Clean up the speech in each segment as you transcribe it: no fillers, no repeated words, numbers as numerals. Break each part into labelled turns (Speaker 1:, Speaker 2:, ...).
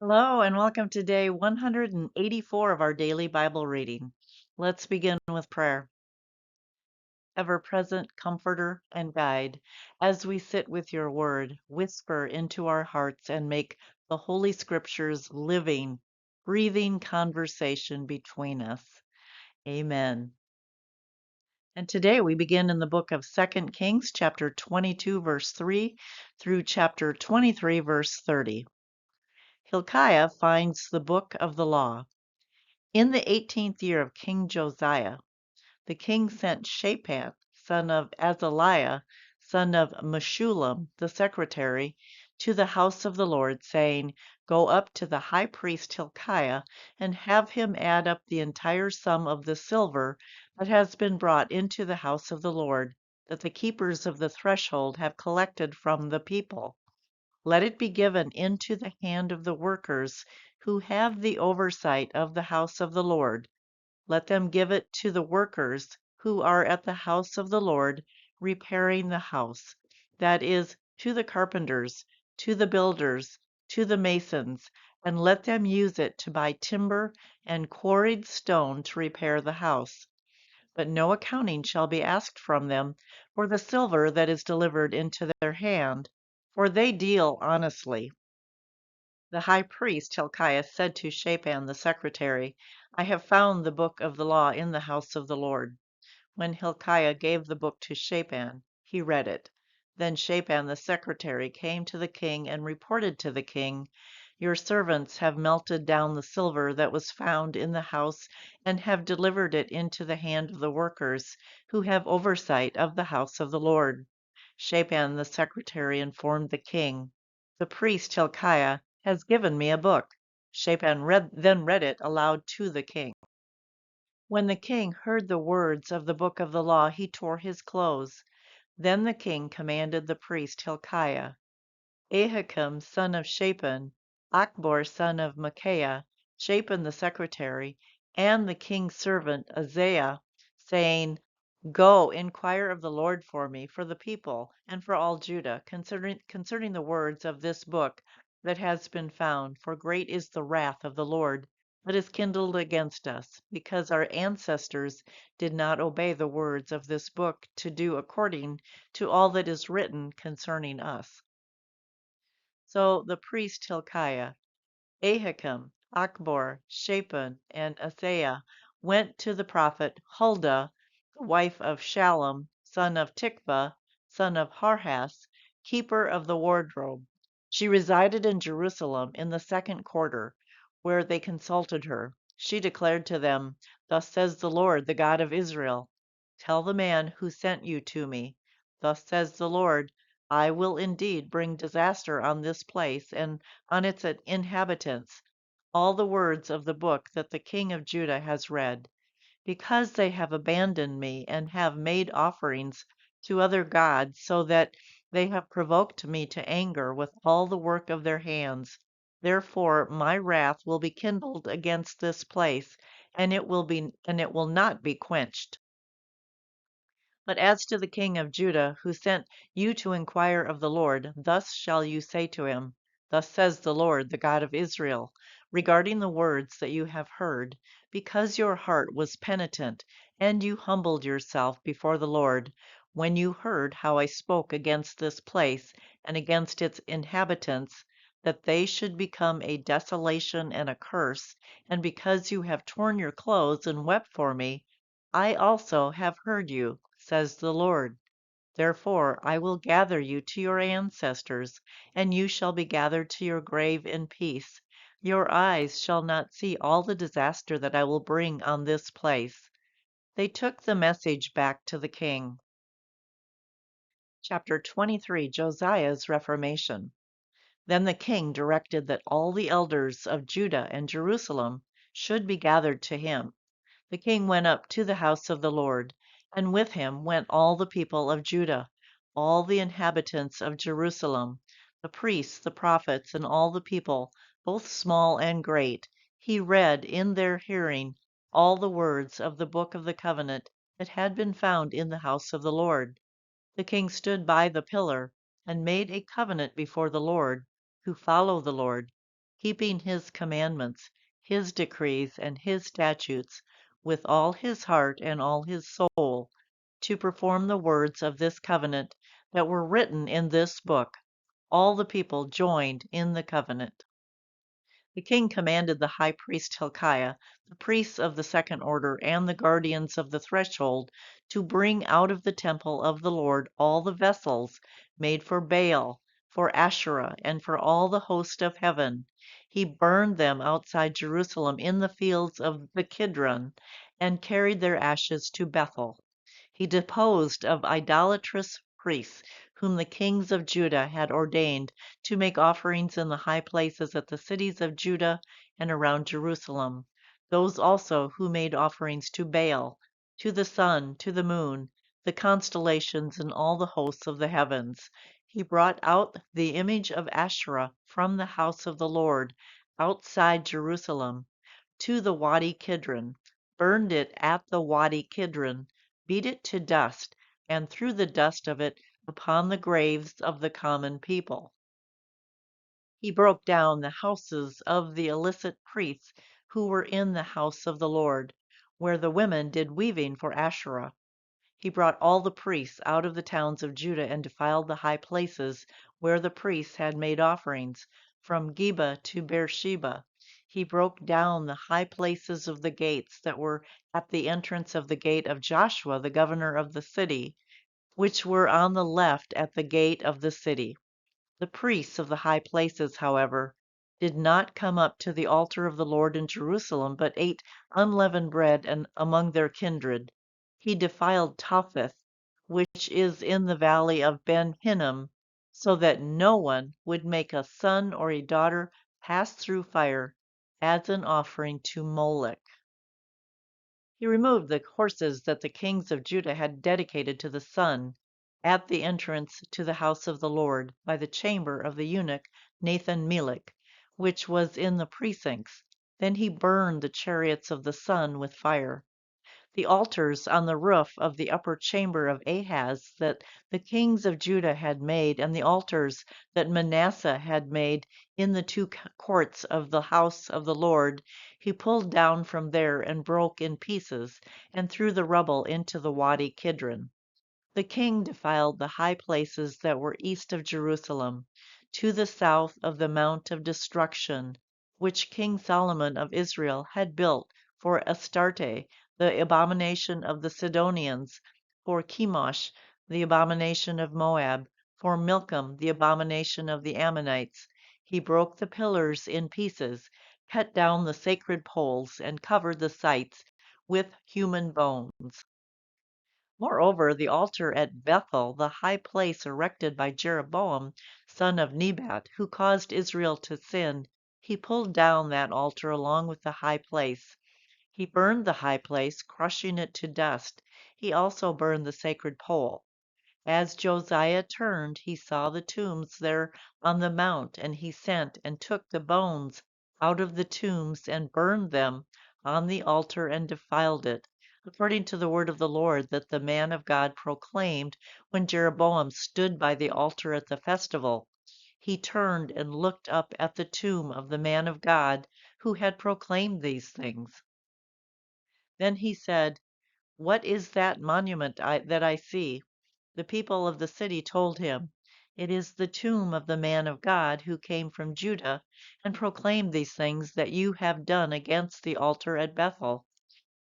Speaker 1: Hello, and welcome to day 184 of our daily Bible reading. Let's begin with prayer. Ever present comforter and guide, as we sit with your word, whisper into our hearts and make the Holy Scriptures living, breathing conversation between us. Amen. And today we begin in the book of 2 Kings, chapter 22, verse 3 through chapter 23, verse 30. Hilkiah finds the book of the law. In the 18th year of King Josiah, the king sent Shaphan, son of Azaliah, son of Meshullam, the secretary, to the house of the Lord, saying, Go up to the high priest Hilkiah, and have him add up the entire sum of the silver that has been brought into the house of the Lord, that the keepers of the threshold have collected from the people. Let it be given into the hand of the workers who have the oversight of the house of the Lord. Let them give it to the workers who are at the house of the Lord, repairing the house, that is, to the carpenters, to the builders, to the masons, and let them use it to buy timber and quarried stone to repair the house. But no accounting shall be asked from them for the silver that is delivered into their hand, for they deal honestly. The high priest Hilkiah said to Shaphan the secretary, I have found the book of the law in the house of the Lord. When Hilkiah gave the book to Shaphan, he read it. Then Shaphan the secretary came to the king and reported to the king, Your servants have melted down the silver that was found in the house and have delivered it into the hand of the workers who have oversight of the house of the Lord. Shaphan the secretary informed the king, The priest Hilkiah has given me a book. Shaphan then read it aloud to the king. When the king heard the words of the book of the law, he tore his clothes. Then the king commanded the priest Hilkiah, Ahikam son of Shaphan, Achbor son of Micaiah, Shaphan the secretary, and the king's servant Isaiah, saying, Go, inquire of the Lord for me, for the people, and for all Judah, concerning the words of this book that has been found, for great is the wrath of the Lord that is kindled against us, because our ancestors did not obey the words of this book to do according to all that is written concerning us. So the priest Hilkiah, Ahikam, Achbor, Shaphan, and Asaiah went to the prophet Huldah, the wife of Shallum, son of Tikvah, son of Harhas, keeper of the wardrobe. She resided in Jerusalem in the second quarter, where they consulted her. She declared to them, Thus says the Lord, the God of Israel, Tell the man who sent you to me, Thus says the Lord, I will indeed bring disaster on this place and on its inhabitants, all the words of the book that the king of Judah has read, because they have abandoned me and have made offerings to other gods, so that they have provoked me to anger with all the work of their hands. Therefore my wrath will be kindled against this place, and it will not be quenched. But as to the king of Judah, who sent you to inquire of the Lord, thus shall you say to him, Thus says the Lord, the God of Israel, regarding the words that you have heard, because your heart was penitent, and you humbled yourself before the Lord, when you heard how I spoke against this place and against its inhabitants, that they should become a desolation and a curse, and because you have torn your clothes and wept for me, I also have heard you, says the Lord. Therefore I will gather you to your ancestors, and you shall be gathered to your grave in peace. Your eyes shall not see all the disaster that I will bring on this place. They took the message back to the king. Chapter 23, Josiah's Reformation. Then the king directed that all the elders of Judah and Jerusalem should be gathered to him. The king went up to the house of the Lord, and with him went all the people of Judah, all the inhabitants of Jerusalem, the priests, the prophets, and all the people, both small and great. He read in their hearing all the words of the book of the covenant that had been found in the house of the Lord. The king stood by the pillar and made a covenant before the Lord, who follow the Lord. keeping his commandments, his decrees, and his statutes with all his heart and all his soul, to perform the words of this covenant that were written in this book. All the people joined in the covenant. The king commanded the high priest Hilkiah, the priests of the second order, and the guardians of the threshold to bring out of the temple of the Lord all the vessels made for Baal, for Asherah, and for all the host of heaven. He burned them outside Jerusalem in the fields of the Kidron, and carried their ashes to Bethel. He deposed of idolatrous priests whom the kings of Judah had ordained to make offerings in the high places at the cities of Judah and around Jerusalem, those also who made offerings to Baal, to the sun, to the moon, the constellations, and all the hosts of the heavens. He brought out the image of Asherah from the house of the Lord outside Jerusalem to the Wadi Kidron, burned it at the Wadi Kidron, beat it to dust, and threw the dust of it upon the graves of the common people. He broke down the houses of the illicit priests who were in the house of the Lord, where the women did weaving for Asherah. He brought all the priests out of the towns of Judah and defiled the high places where the priests had made offerings, from Geba to Beersheba. He broke down the high places of the gates that were at the entrance of the gate of Joshua, the governor of the city, which were on the left at the gate of the city. The priests of the high places, however, did not come up to the altar of the Lord in Jerusalem, but ate unleavened bread and among their kindred. He defiled Topheth, which is in the valley of Ben Hinnom, so that no one would make a son or a daughter pass through fire as an offering to Molech. He removed the horses that the kings of Judah had dedicated to the sun at the entrance to the house of the Lord by the chamber of the eunuch Nathan Melech, which was in the precincts. Then he burned the chariots of the sun with fire. The altars on the roof of the upper chamber of Ahaz that the kings of Judah had made, and the altars that Manasseh had made in the two courts of the house of the Lord, he pulled down from there and broke in pieces, and threw the rubble into the Wadi Kidron. The king defiled the high places that were east of Jerusalem, to the south of the Mount of Destruction, which King Solomon of Israel had built for Astarte, the abomination of the Sidonians, for Chemosh, the abomination of Moab, for Milcom, the abomination of the Ammonites. He broke the pillars in pieces, cut down the sacred poles, and covered the sites with human bones. Moreover, the altar at Bethel, the high place erected by Jeroboam, son of Nebat, who caused Israel to sin, he pulled down that altar along with the high place. He burned the high place, crushing it to dust. He also burned the sacred pole. As Josiah turned, he saw the tombs there on the mount, and he sent and took the bones out of the tombs and burned them on the altar and defiled it, according to the word of the Lord that the man of God proclaimed when Jeroboam stood by the altar at the festival. He turned and looked up at the tomb of the man of God who had proclaimed these things. Then he said, "What is that monument that I see?" The people of the city told him, "It is the tomb of the man of God who came from Judah and proclaimed these things that you have done against the altar at Bethel."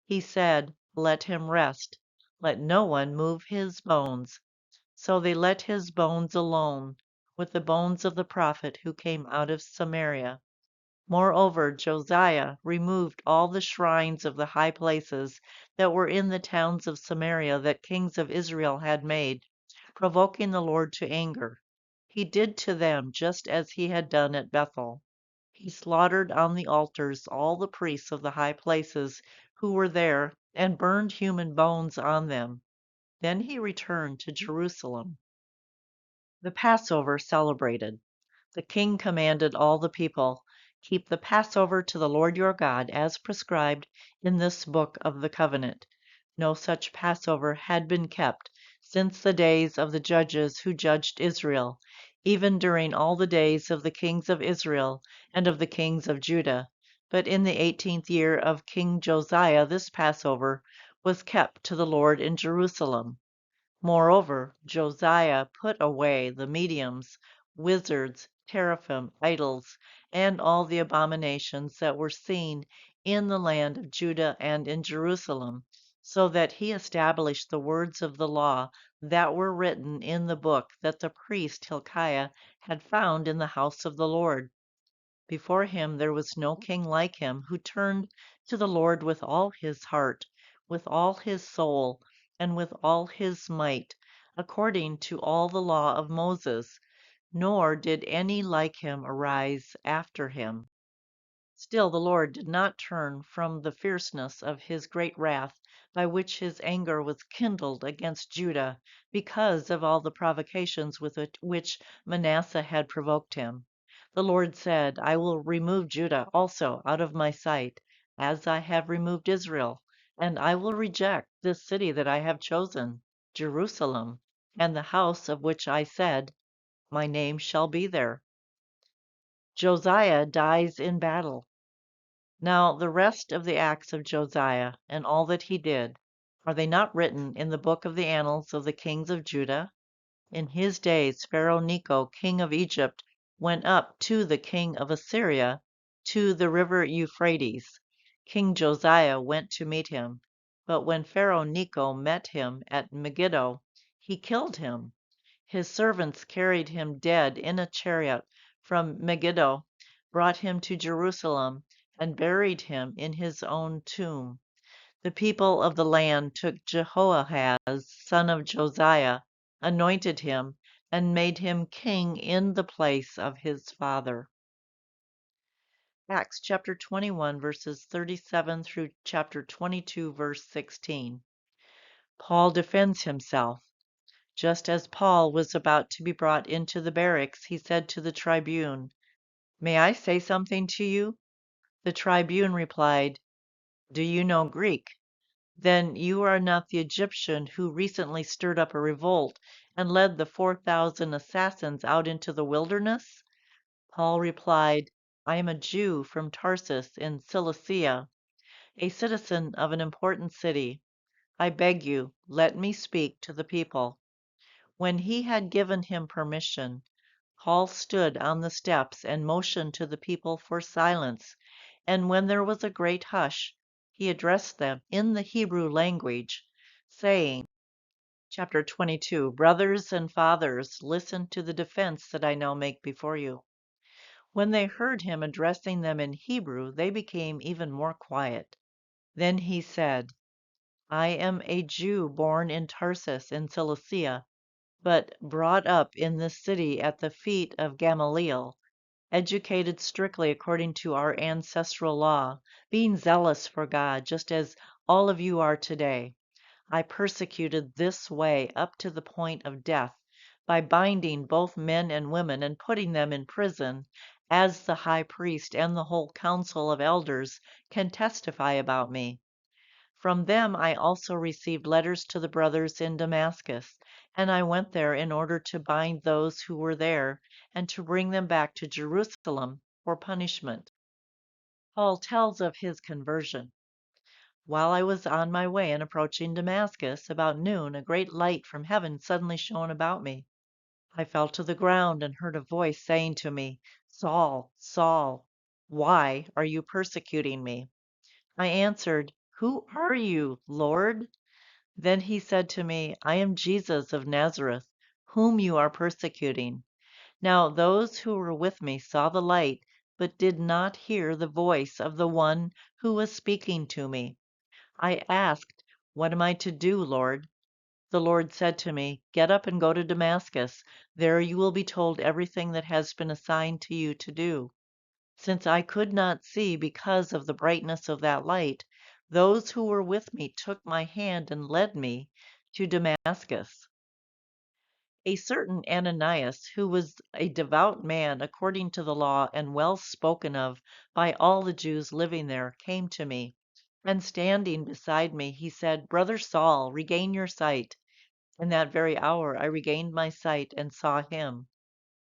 Speaker 1: He said, "Let him rest. Let no one move his bones." So they let his bones alone, with the bones of the prophet who came out of Samaria. Moreover, Josiah removed all the shrines of the high places that were in the towns of Samaria that kings of Israel had made, provoking the Lord to anger. He did to them just as he had done at Bethel. He slaughtered on the altars all the priests of the high places who were there, and burned human bones on them. Then he returned to Jerusalem. The Passover celebrated. The king commanded all the people, "Keep the Passover to the Lord your God as prescribed in this book of the covenant." No such Passover had been kept since the days of the judges who judged Israel, even during all the days of the kings of Israel and of the kings of Judah. But in the 18th year of King Josiah, this Passover was kept to the Lord in Jerusalem. Moreover, Josiah put away the mediums, wizards, teraphim, idols, and all the abominations that were seen in the land of Judah and in Jerusalem, so that he established the words of the law that were written in the book that the priest Hilkiah had found in the house of the Lord. Before him there was no king like him, who turned to the Lord with all his heart, with all his soul, and with all his might, according to all the law of Moses, nor did any like him arise after him. Still the Lord did not turn from the fierceness of his great wrath, by which his anger was kindled against Judah, because of all the provocations with which Manasseh had provoked him. The Lord said, I will remove Judah also out of my sight, as I have removed Israel, and I will reject this city that I have chosen, Jerusalem, and the house of which I said, My name shall be there. Josiah dies in battle. Now the rest of the acts of Josiah, and all that he did, are they not written in the book of the annals of the kings of Judah? In his days Pharaoh Necho, king of Egypt, went up to the king of Assyria to the river Euphrates. King Josiah went to meet him, but when Pharaoh Necho met him at Megiddo, he killed him. His servants carried him dead in a chariot from Megiddo, brought him to Jerusalem, and buried him in his own tomb. The people of the land took Jehoahaz, son of Josiah, anointed him, and made him king in the place of his father. Acts chapter 21, verses 37 through chapter 22, verse 16. Paul defends himself. Just as Paul was about to be brought into the barracks, he said to the tribune, May I say something to you? The tribune replied, Do you know Greek? Then you are not the Egyptian who recently stirred up a revolt and led the 4,000 assassins out into the wilderness? Paul replied, I am a Jew from Tarsus in Cilicia, a citizen of an important city. I beg you, let me speak to the people. When he had given him permission, Paul stood on the steps and motioned to the people for silence, and when there was a great hush, he addressed them in the Hebrew language, saying, Chapter 22, Brothers and fathers, listen to the defense that I now make before you. When they heard him addressing them in Hebrew, they became even more quiet. Then he said, I am a Jew born in Tarsus in Cilicia, but brought up in this city at the feet of Gamaliel, educated strictly according to our ancestral law, being zealous for God, just as all of you are today. I persecuted this way up to the point of death by binding both men and women and putting them in prison, as the high priest and the whole council of elders can testify about me. From them I also received letters to the brothers in Damascus, and I went there in order to bind those who were there and to bring them back to Jerusalem for punishment. Paul tells of his conversion. While I was on my way and approaching Damascus, about noon, a great light from heaven suddenly shone about me. I fell to the ground and heard a voice saying to me, Saul, Saul, why are you persecuting me? I answered, Who are you, Lord? Then he said to me, I am Jesus of Nazareth, whom you are persecuting. Now those who were with me saw the light, but did not hear the voice of the one who was speaking to me. I asked, What am I to do, Lord? The Lord said to me, Get up and go to Damascus. There you will be told everything that has been assigned to you to do. Since I could not see because of the brightness of that light, those who were with me took my hand and led me to Damascus. A certain Ananias, who was a devout man according to the law and well spoken of by all the Jews living there, came to me, and standing beside me, he said, Brother Saul, regain your sight. In that very hour I regained my sight and saw him.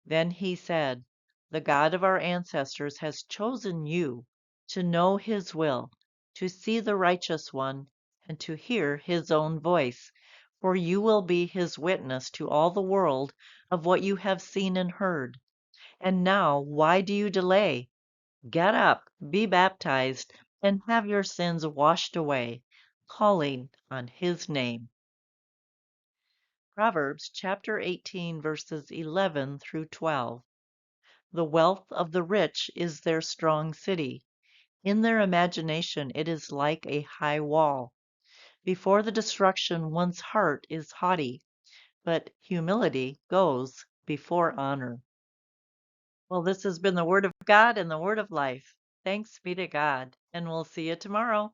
Speaker 1: Then he said, "The God of our ancestors has chosen you to know his will, to see the righteous one, and to hear his own voice, for you will be his witness to all the world of what you have seen and heard. And now, why do you delay? Get up, be baptized, and have your sins washed away, calling on his name." Proverbs chapter 18, verses 11 through 12. The wealth of the rich is their strong city. In their imagination it is like a high wall. Before the destruction one's heart is haughty, but humility goes before honor. Well, this has been the Word of God and the Word of Life. Thanks be to God, and we'll see you tomorrow.